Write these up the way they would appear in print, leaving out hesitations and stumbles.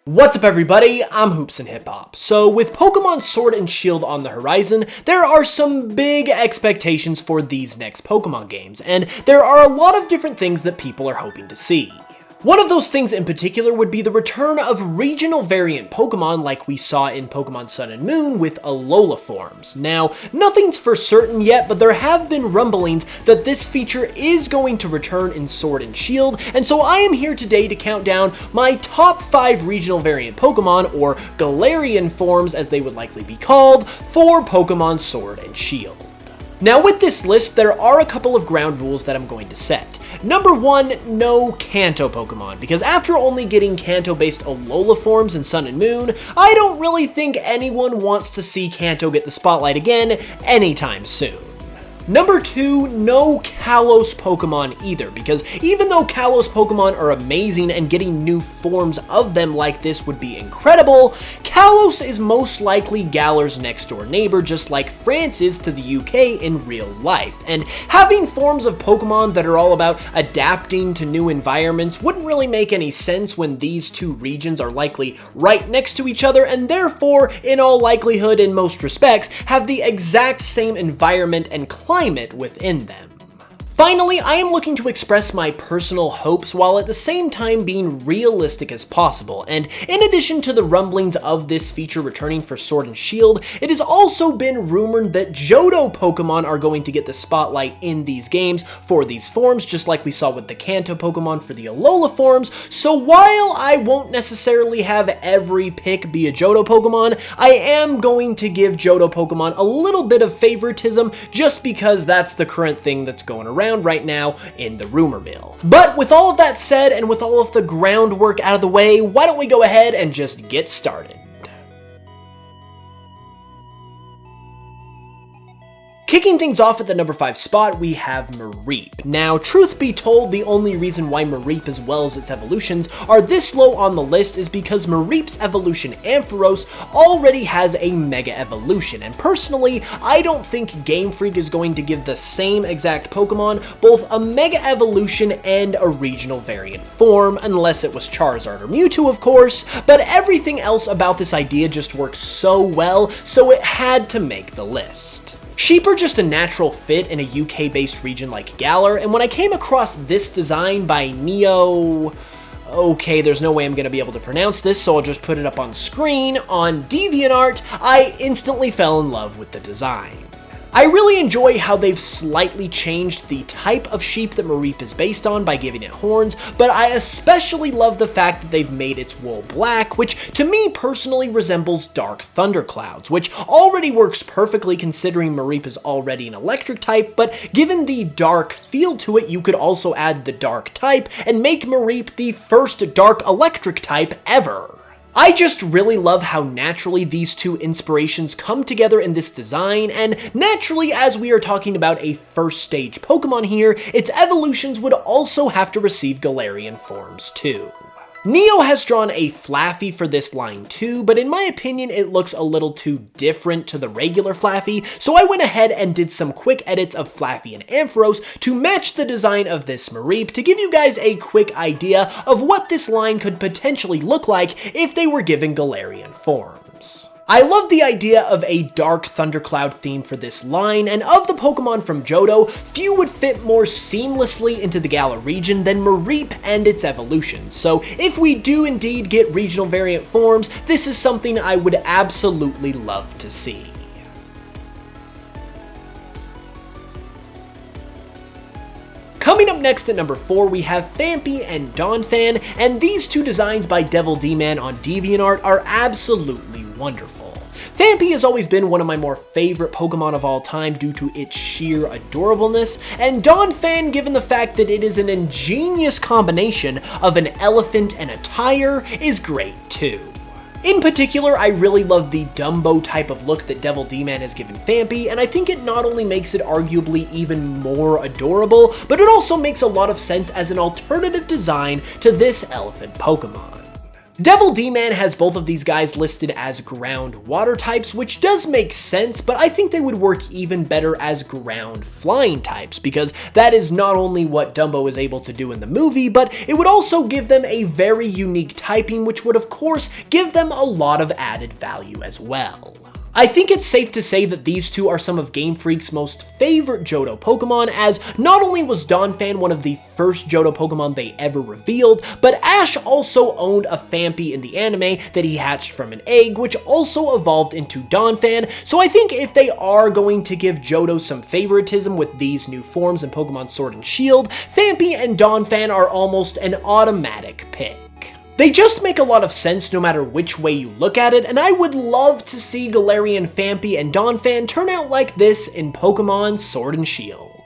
What's up everybody, I'm HoopsandHipHop. So with Pokemon Sword and Shield on the horizon, there are some big expectations for these next Pokemon games, and there are a lot of different things that people are hoping to see. One of those things in particular would be the return of regional variant Pokemon like we saw in Pokemon Sun and Moon with Alolan Forms. Now, nothing's for certain yet, but there have been rumblings that this feature is going to return in Sword and Shield, and so I am here today to count down my top 5 regional variant Pokemon, or Galerian Forms as they would likely be called, for Pokemon Sword and Shield. Now with this list, there are a couple of ground rules that I'm going to set. Number 1, no Kanto Pokemon, because after only getting Kanto-based Alolan Forms in Sun and Moon, I don't really think anyone wants to see Kanto get the spotlight again anytime soon. Number 2, no Kalos Pokemon either, because even though Kalos Pokemon are amazing and getting new forms of them like this would be incredible, Kalos is most likely Galar's next door neighbor, just like France is to the UK in real life, and having forms of Pokemon that are all about adapting to new environments wouldn't really make any sense when these two regions are likely right next to each other and therefore, in all likelihood in most respects, have the exact same environment and climate within them. Finally, I am looking to express my personal hopes while at the same time being realistic as possible, and in addition to the rumblings of this feature returning for Sword and Shield, it has also been rumored that Johto Pokemon are going to get the spotlight in these games for these forms, just like we saw with the Kanto Pokemon for the Alolan Forms, so while I won't necessarily have every pick be a Johto Pokemon, I am going to give Johto Pokemon a little bit of favoritism just because that's the current thing that's going around right now in the rumor mill. But with all of that said, and with all of the groundwork out of the way, why don't we go ahead and just get started. Kicking things off at the number 5 spot, we have Mareep. Now, truth be told, the only reason why Mareep as well as its evolutions are this low on the list is because Mareep's evolution Ampharos already has a Mega Evolution, and personally, I don't think Game Freak is going to give the same exact Pokemon both a Mega Evolution and a regional variant form, unless it was Charizard or Mewtwo of course, but everything else about this idea just works so well, so it had to make the list. Sheep are just a natural fit in a UK-based region like Galar, and when I came across this design by Neo... Okay, there's no way I'm going to be able to pronounce this, so I'll just put it up on screen. On DeviantArt, I instantly fell in love with the design. I really enjoy how they've slightly changed the type of sheep that Mareep is based on by giving it horns, but I especially love the fact that they've made its wool black, which to me personally resembles dark thunderclouds, which already works perfectly considering Mareep is already an electric type, but given the dark feel to it, you could also add the dark type and make Mareep the first dark electric type ever. I just really love how naturally these two inspirations come together in this design, and naturally, as we are talking about a first stage Pokemon here, its evolutions would also have to receive Galerian forms too. Neo has drawn a Flaffy for this line too, but in my opinion it looks a little too different to the regular Flaffy, so I went ahead and did some quick edits of Flaffy and Ampharos to match the design of this Mareep to give you guys a quick idea of what this line could potentially look like if they were given Galerian forms. I love the idea of a dark thundercloud theme for this line, and of the Pokemon from Johto, few would fit more seamlessly into the Galar region than Mareep and its evolution, so if we do indeed get regional variant forms, this is something I would absolutely love to see. Coming up next at number 4, we have Phanpy and Donphan, and these two designs by Devil D-Man on DeviantArt are absolutely wonderful. Phanpy has always been one of my more favorite Pokemon of all time due to its sheer adorableness, and Donphan, given the fact that it is an ingenious combination of an elephant and a tire, is great too. In particular, I really love the Dumbo type of look that Devil D-Man has given Phanpy, and I think it not only makes it arguably even more adorable, but it also makes a lot of sense as an alternative design to this elephant Pokemon. Devil D-Man has both of these guys listed as ground water types, which does make sense, but I think they would work even better as ground flying types, because that is not only what Dumbo is able to do in the movie, but it would also give them a very unique typing, which would of course give them a lot of added value as well. I think it's safe to say that these two are some of Game Freak's most favorite Johto Pokemon, as not only was Donphan one of the first Johto Pokemon they ever revealed, but Ash also owned a Phanpy in the anime that he hatched from an egg, which also evolved into Donphan, so I think if they are going to give Johto some favoritism with these new forms in Pokemon Sword and Shield, Phanpy and Donphan are almost an automatic pick. They just make a lot of sense no matter which way you look at it, and I would love to see Galerian, Phanpy, and Donphan turn out like this in Pokemon Sword and Shield.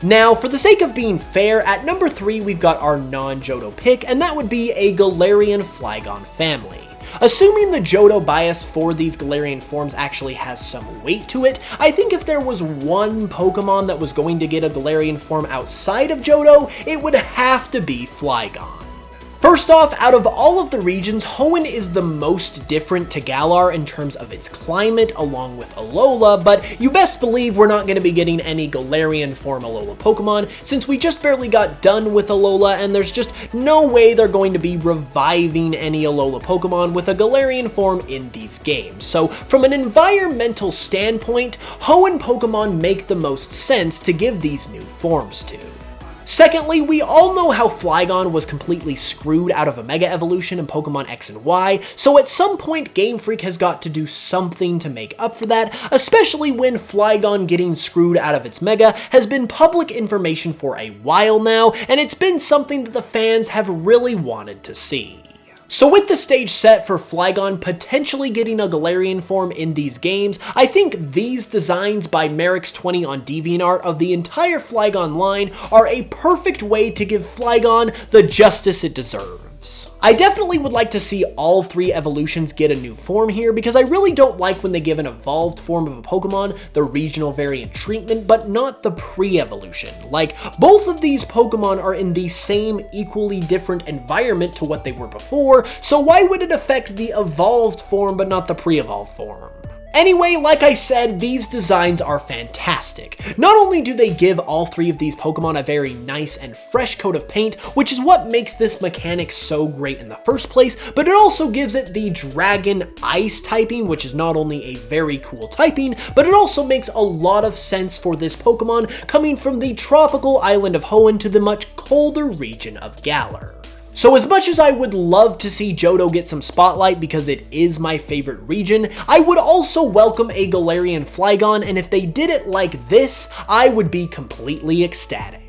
Now, for the sake of being fair, at number 3 we've got our non-Johto pick, and that would be a Galerian Flygon family. Assuming the Johto bias for these Galerian forms actually has some weight to it, I think if there was one Pokemon that was going to get a Galerian form outside of Johto, it would have to be Flygon. First off, out of all of the regions, Hoenn is the most different to Galar in terms of its climate, along with Alola, but you best believe we're not going to be getting any Galarian form Alola Pokemon, since we just barely got done with Alola, and there's just no way they're going to be reviving any Alola Pokemon with a Galarian form in these games. So from an environmental standpoint, Hoenn Pokemon make the most sense to give these new forms to. Secondly, we all know how Flygon was completely screwed out of a Mega Evolution in Pokemon X and Y, so at some point Game Freak has got to do something to make up for that, especially when Flygon getting screwed out of its Mega has been public information for a while now, and it's been something that the fans have really wanted to see. So with the stage set for Flygon potentially getting a Galarian form in these games, I think these designs by Merix20 on DeviantArt of the entire Flygon line are a perfect way to give Flygon the justice it deserves. I definitely would like to see all 3 evolutions get a new form here, because I really don't like when they give an evolved form of a Pokemon the regional variant treatment, but not the pre-evolution. Like, both of these Pokemon are in the same equally different environment to what they were before, so why would it affect the evolved form but not the pre-evolved form? Anyway, like I said, these designs are fantastic. Not only do they give all 3 of these Pokemon a very nice and fresh coat of paint, which is what makes this mechanic so great in the first place, but it also gives it the Dragon Ice typing, which is not only a very cool typing, but it also makes a lot of sense for this Pokemon coming from the tropical island of Hoenn to the much colder region of Galar. So as much as I would love to see Johto get some spotlight because it is my favorite region, I would also welcome a Galarian Flygon, and if they did it like this, I would be completely ecstatic.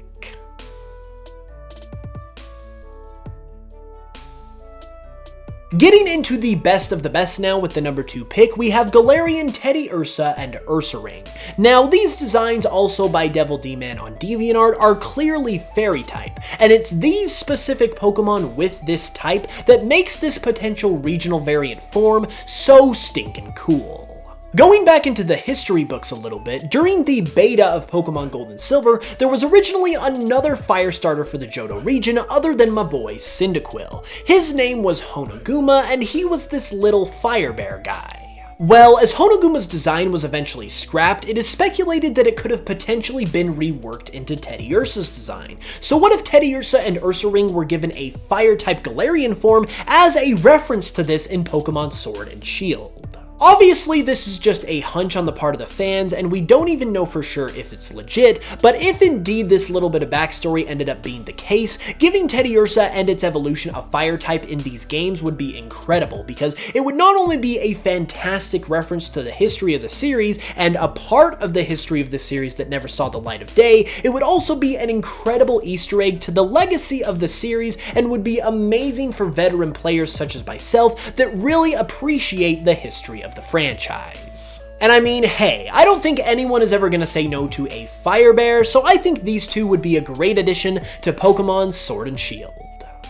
Getting into the best of the best now with the number 2 pick, we have Galarian Teddiursa and Ursaring. Now, these designs, also by Devil D-Man on DeviantArt, are clearly Fairy type, and it's these specific Pokemon with this type that makes this potential regional variant form so stinking cool. Going back into the history books a little bit, during the beta of Pokemon Gold and Silver, there was originally another fire starter for the Johto region other than my boy Cyndaquil. His name was Honoguma, and he was this little fire bear guy. Well, as Honoguma's design was eventually scrapped, it is speculated that it could have potentially been reworked into Teddiursa's design. So what if Teddiursa and Ursaring were given a fire-type Galarian form as a reference to this in Pokemon Sword and Shield? Obviously, this is just a hunch on the part of the fans, and we don't even know for sure if it's legit, but if indeed this little bit of backstory ended up being the case, giving Teddiursa and its evolution a fire type in these games would be incredible, because it would not only be a fantastic reference to the history of the series, and a part of the history of the series that never saw the light of day, it would also be an incredible Easter egg to the legacy of the series, and would be amazing for veteran players such as myself that really appreciate the history of the franchise. And I mean, hey, I don't think anyone is ever gonna say no to a fire bear, so I think these two would be a great addition to Pokemon Sword and Shield.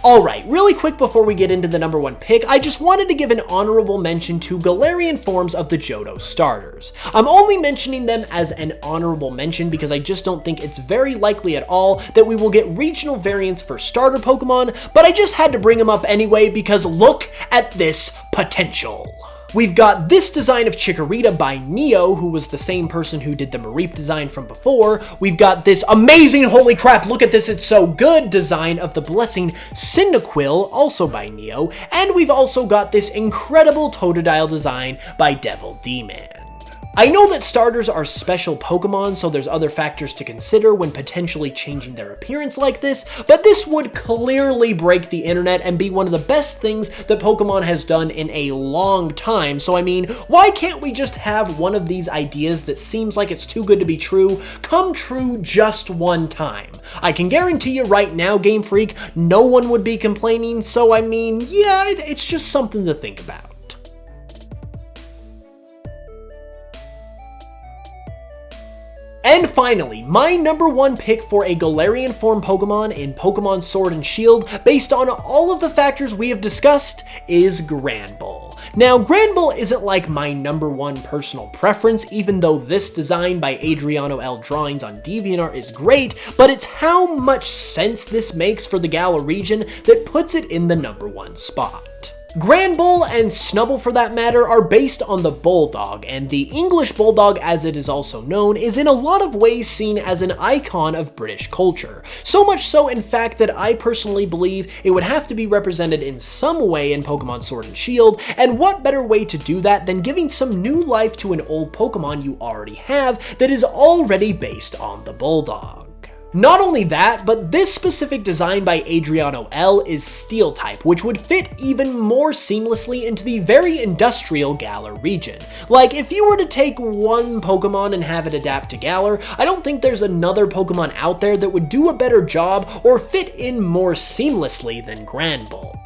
Alright, really quick before we get into the number 1 pick, I just wanted to give an honorable mention to Galerian Forms of the Johto starters. I'm only mentioning them as an honorable mention because I just don't think it's very likely at all that we will get regional variants for starter Pokemon, but I just had to bring them up anyway because look at this potential. We've got this design of Chikorita by Neo, who was the same person who did the Mareep design from before. We've got this amazing, holy crap, look at this, it's so good design of the Blessing Cyndaquil, also by Neo. And we've also got this incredible Totodile design by Devil D-Man. I know that starters are special Pokemon, so there's other factors to consider when potentially changing their appearance like this, but this would clearly break the internet and be one of the best things that Pokemon has done in a long time. So I mean, why can't we just have one of these ideas that seems like it's too good to be true come true just one time? I can guarantee you right now, Game Freak, no one would be complaining, so I mean, yeah, it's just something to think about. And finally, my number 1 pick for a Galarian form Pokemon in Pokemon Sword and Shield, based on all of the factors we have discussed, is Granble. Now, Granble isn't like my number 1 personal preference, even though this design by Adriano L. Drawings on DeviantArt is great, but it's how much sense this makes for the Galar region that puts it in the number 1 spot. Granble and Snubbull for that matter are based on the Bulldog, and the English Bulldog as it is also known is in a lot of ways seen as an icon of British culture. So much so in fact that I personally believe it would have to be represented in some way in Pokemon Sword and Shield, and what better way to do that than giving some new life to an old Pokemon you already have that is already based on the Bulldog. Not only that, but this specific design by Adriano L is Steel type, which would fit even more seamlessly into the very industrial Galar region. Like, if you were to take one Pokemon and have it adapt to Galar, I don't think there's another Pokemon out there that would do a better job or fit in more seamlessly than Granble.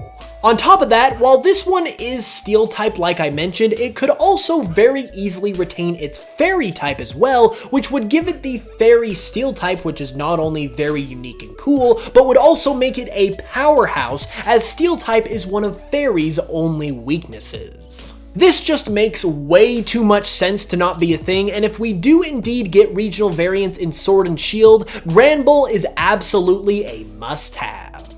On top of that, while this one is Steel type like I mentioned, it could also very easily retain its Fairy type as well, which would give it the Fairy Steel type, which is not only very unique and cool, but would also make it a powerhouse, as Steel type is one of Fairy's only weaknesses. This just makes way too much sense to not be a thing, and if we do indeed get regional variants in Sword and Shield, Granble is absolutely a must-have.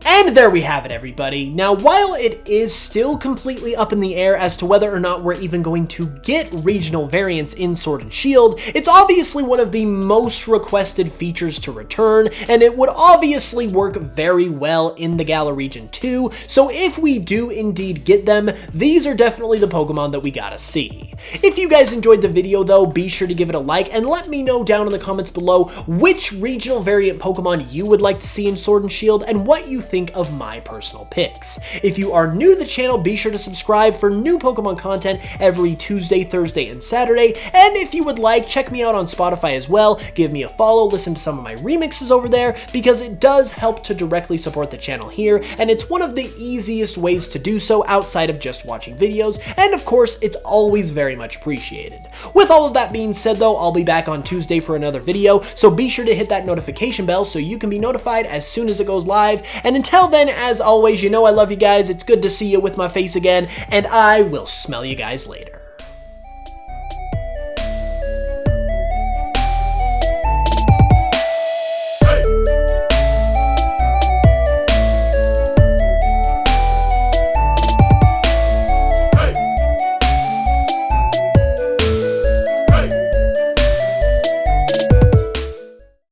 And there we have it, everybody. Now, while it is still completely up in the air as to whether or not we're even going to get regional variants in Sword and Shield, it's obviously one of the most requested features to return, and it would obviously work very well in the Galar region too, so if we do indeed get them, these are definitely the Pokemon that we gotta see. If you guys enjoyed the video though, be sure to give it a like, and let me know down in the comments below which regional variant Pokemon you would like to see in Sword and Shield, and what you think of my personal picks. If you are new to the channel, be sure to subscribe for new Pokemon content every Tuesday, Thursday, and Saturday, and if you would like, check me out on Spotify as well, give me a follow, listen to some of my remixes over there, because it does help to directly support the channel here, and it's one of the easiest ways to do so outside of just watching videos, and of course, it's always very much appreciated. With all of that being said though, I'll be back on Tuesday for another video, so be sure to hit that notification bell so you can be notified as soon as it goes live, and until then, as always, you know I love you guys, it's good to see you with my face again, and I will smell you guys later.